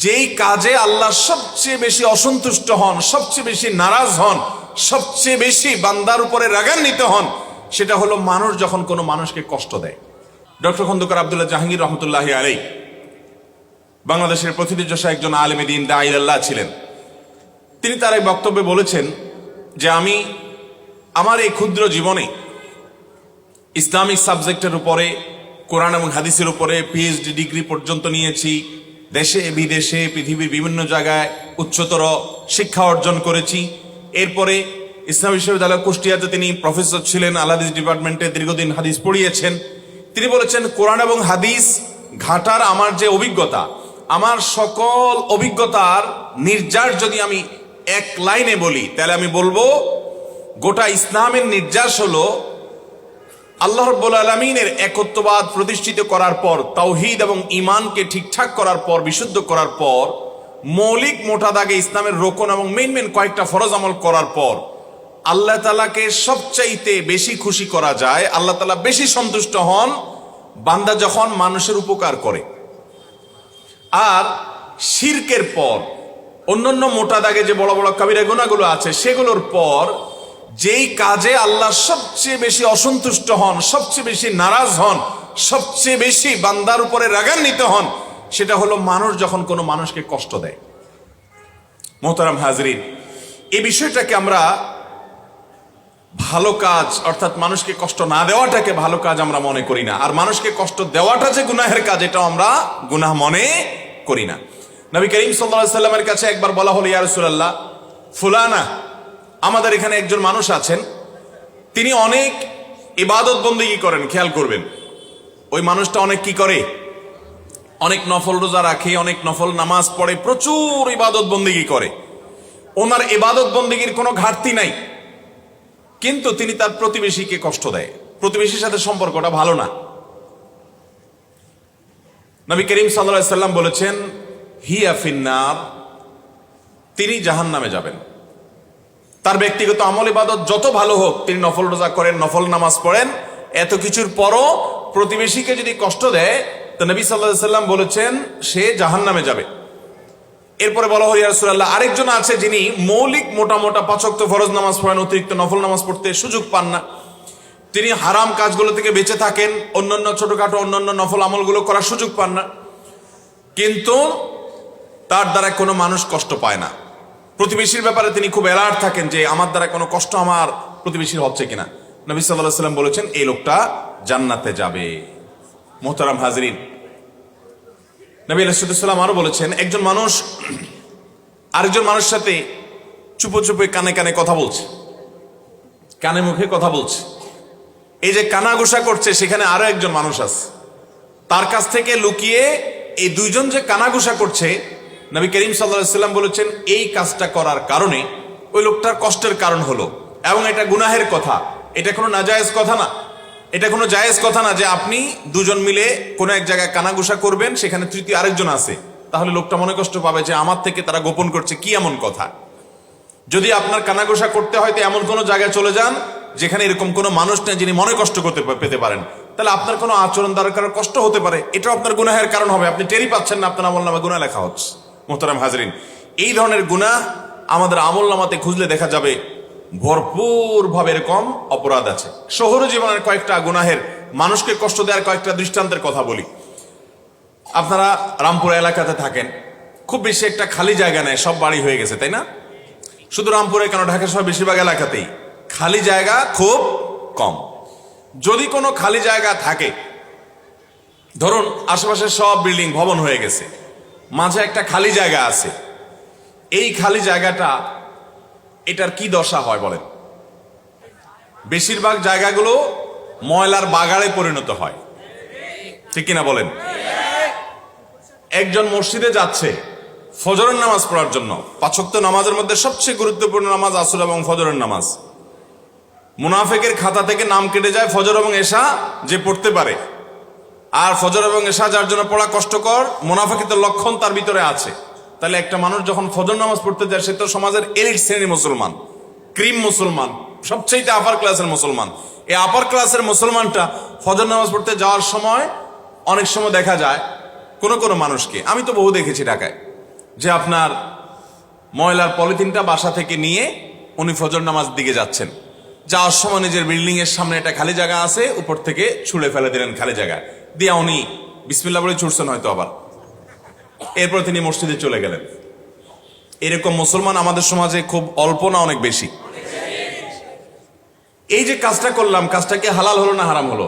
যেই কাজে আল্লাহ সবচেয়ে বেশি অসন্তুষ্ট হন, সবচেয়ে বেশি নারাজ হন, সবচেয়ে বেশি বান্দার উপরে রাগান্বিত হন, সেটা হলো মানুষ যখন কোনো মানুষকে কষ্ট দেয়। ডক্টর খন্দকার আব্দুল্লাহ জাহাঙ্গীর রহমতুল্লাহি আলাইহি বাংলাদেশের প্রথিতযশা একজন আলেমে দ্বীন দাঈ ইলাল্লাহ ছিলেন। তিনি তার এই বক্তব্যে বলেছেন যে আমি আমার এই ক্ষুদ্র জীবনে ইসলামিক সাবজেক্টের উপরে, কোরআন এবং হাদিসের উপরে পিএইচডি ডিগ্রি পর্যন্ত নিয়েছি। দেশে বিদেশে পৃথিবীর বিভিন্ন জায়গায় উচ্চতর শিক্ষা অর্জন করেছি। এরপরে ইসলাম বিশ্ববিদ্যালয় কুষ্টিয়াতে তিনি প্রফেসর ছিলেন, আল হাদিস ডিপার্টমেন্টে দীর্ঘদিন হাদিস পড়িয়েছেন। তিনি বলেছেন, কোরআন এবং হাদিস ঘাটার আমার যে অভিজ্ঞতা, আমার সকল অভিজ্ঞতার নির্যাস যদি আমি এক লাইনে বলি, তাহলে আমি বলবো গোটা ইসলামের নির্যাস হলো আল্লাহ রাব্বুল আলামিনের একত্ববাদ প্রতিষ্ঠিত করার পর, তাওহীদ এবং ঈমানকে ঠিকঠাক করার পর, বিশুদ্ধ করার পর, মৌলিক মোটা দাগে ইসলামের রোকন এবং মেইন কয়েকটা ফরজ আমল করার পর আল্লাহ তাআলাকে সবচাইতে বেশি খুশি করা যায়, আল্লাহ তাআলা বেশি সন্তুষ্ট হন বান্দা যখন মানুষের উপকার করে। আর শিরকের পর অন্যান্য মোটা দাগে যে বড় বড় কাবিরা গুনাহগুলো আছে, সেগুলোর পর যেই কাজে আল্লাহ সবচেয়ে বেশি অসন্তুষ্ট হন, সবচেয়ে বেশি নারাজ হন, সবচেয়ে বেশি বান্দার উপরে রাগান্বিত হন, সেটা হলো মানুষ যখন কোনো মানুষকে কষ্ট দেয়। মোহতারাম হাজরিন, এই বিষয়টাকে আমরা ভালো কাজ, অর্থাৎ মানুষকে কষ্ট না দেওয়াটাকে ভালো কাজ আমরা মনে করি না, আর মানুষকে কষ্ট দেওয়াটা যে গুনাহের কাজ, এটাও আমরা গুনাহ মনে করি না। নবী করিম সাল্লাল্লাহু আলাইহি সাল্লামের কাছে একবার বলা হলো, ইয়া রাসূলুল্লাহ, ফুলানা, আমাদের এখানে একজন মানুষ আছেন, তিনি অনেক ইবাদত বন্দেগী করেন। খেয়াল করবেন, ওই মানুষটা অনেক কি করে? অনেক নফল রোজা রাখে, অনেক নফল নামাজ পড়ে, প্রচুর ইবাদত বন্দেগী করে। ওনার ইবাদত বন্দেগীর কোনো ঘাটতি নাই, কিন্তু তিনি তার প্রতিবেশীকে কষ্ট দেয়, প্রতিবেশীর সাথে সম্পর্কটা ভালো না। নবী করিম সাল্লাল্লাহু আলাইহি সাল্লাম বলেছেন, হিয়া ফিন্নার, তিনি জাহান্নামে যাবেন। তার ব্যক্তিগত আমল ইবাদত যত ভালো হোক, তিনি নফল রোজা করেন, নফল নামাজ পড়েন, এত কিছুর পরও প্রতিবেশীকে যদি কষ্ট দেয়, তো নবী সাল্লাল্লাহু আলাইহি সাল্লাম বলেছেন সে জাহান্নামে যাবে। এরপরে বলা হলো, ইয়া রাসূলুল্লাহ, আরেকজন আছে যিনি মৌলিক মোটা পাঁচ ওয়াক্ত ফরজ নামাজ পড়েন, অতিরিক্ত নফল নামাজ পড়তে সুযোগ পান না, তিনি হারাম কাজগুলো থেকে বেঁচে থাকেন, অন্যান্য ছোটখাটো অন্যান্য নফল আমলগুলো করার সুযোগ পান না, কিন্তু তার দ্বারা কোনো মানুষ কষ্ট পায় না। প্রতিবেশীর ব্যাপারে তিনি খুব অ্যালার্ট থাকেন যে আমার দ্বারা কোনো কষ্ট আমার প্রতিবেশীর হচ্ছে কিনা। নবী সাল্লাল্লাহু আলাইহি সাল্লাম বলেছেন এই লোকটা জান্নাতে যাবে। মোহতারাম হাজরিন, নবী আলাইহিস সালাম আরো বলেছেন, একজন মানুষ আরেকজন মানুষের সাথে চুপে কানে কানে কথা বলছে, কানে মুখে কথা বলছে, এই যে কানাঘুষা করছে, সেখানে আরো একজন মানুষ আছে, তার কাছ থেকে লুকিয়ে এই দুইজন যে কানাঘুষা করছে, নবী করিম সাল্লাল্লাহু আলাইহি সাল্লাম বলেছেন এই কাজটা করার কারণে ওই লোকটার কষ্টের কারণ হলো, এবং এটা গুনাহের কথা, এটা কোনো নাজায়েজ কথা না, এটা কোনো জায়েজ কথা না যে আপনি দুজন মিলে কোনো এক জায়গায় কানাঘুষা করবেন, সেখানে তৃতীয় আরেকজন আছে, তাহলে লোকটা মনে কষ্ট পাবে যে আমার থেকে তারা গোপন করছে, কি এমন কথা। যদি আপনার কানাঘুষা করতে হয়, তো এমন কোনো জায়গায় চলে যান যেখানে এরকম কোনো মানুষ নেই যিনি মনে কষ্ট পেতে পারেন, তাহলে আপনার কোনো আচরণ দ্বারা কারো কষ্ট হতে পারে, এটাও আপনার গুনাহের কারণ হবে, আপনি টেরই পাচ্ছেন না, আপনার আমলনামায় গুনাহ লেখা হচ্ছে। মোহতারাম হাজরিন, এই ধরনের গুনাহ আমাদের আমলনামাতে খুঁজলে দেখা যাবে ভরপুর ভাবে এরকম অপরাধ আছে। শহর জীবনের কয়েকটা গুনাহের, মানুষকে কষ্ট দেওয়ার কয়েকটা দৃষ্টান্তের কথা বলি। আপনারা রামপুর এলাকাতে থাকেন, খুব বেশি একটা খালি জায়গা নেই, সব বাড়ি হয়ে গেছে, তাই না? শুধু রামপুরে কেন, ঢাকা শহর বেশিরভাগ এলাকাতেই খালি জায়গা খুব কম। যদি কোনো খালি জায়গা থাকে, ধরুন আশেপাশে সব বিল্ডিং ভবন হয়ে গেছে, মাঝে একটা খালি জায়গা আছে, এই খালি জায়গাটা, এটার কি দশা হয় বলেন? বেশিরভাগ জায়গাগুলো ময়লার বাগাড়ে পরিণত হয়, ঠিক কিনা বলেন? একজন মসজিদে যাচ্ছে ফজরের নামাজ পড়ার জন্য, 5 ওয়াক্ত নামাজের মধ্যে সবচেয়ে গুরুত্বপূর্ণ নামাজ আসর এবং ফজরের নামাজ। মুনাফিকের খাতা থেকে নাম কেটে যায় ফজর এবং এশা যে পড়তে পারে, আর ফজর এবং এশা যার জন্য পড়া কষ্টকর, মুনাফিকের লক্ষণ তার ভিতরে আছে। তাহলে একটা মানুষ যখন ফজর নামাজ পড়তে যায়, সে তো সমাজের এলিট শ্রেণীর মুসলমান, ক্রিম মুসলমান, সবচেয়ে আপার ক্লাসের মুসলমান। এই আপার ক্লাসের মুসলমানটা ফজর নামাজ পড়তে যাওয়ার সময় অনেক সময় দেখা যায় কোনো মানুষকে, আমি তো বহু দেখেছি ঢাকায়, যে আপনার ময়লার পলিথিনটা বাসা থেকে নিয়ে উনি ফজর নামাজ দিকে যাচ্ছেন, যাওয়ার সময় নিজের বিল্ডিং এর সামনে একটা খালি জায়গা আছে, উপর থেকে ছুঁড়ে ফেলে দিলেন খালি জায়গা দিয়া, উনি বিসমিল্লাহ বলে ছুটছেন হয়তো আবার, এরপর তিনি মসজিদে চলে গেলেন। এরকম মুসলমান আমাদের সমাজে খুব অল্প না অনেক বেশি। এই যে কাজটা করলাম, কাজটা কি হালাল হলো না হারাম হলো?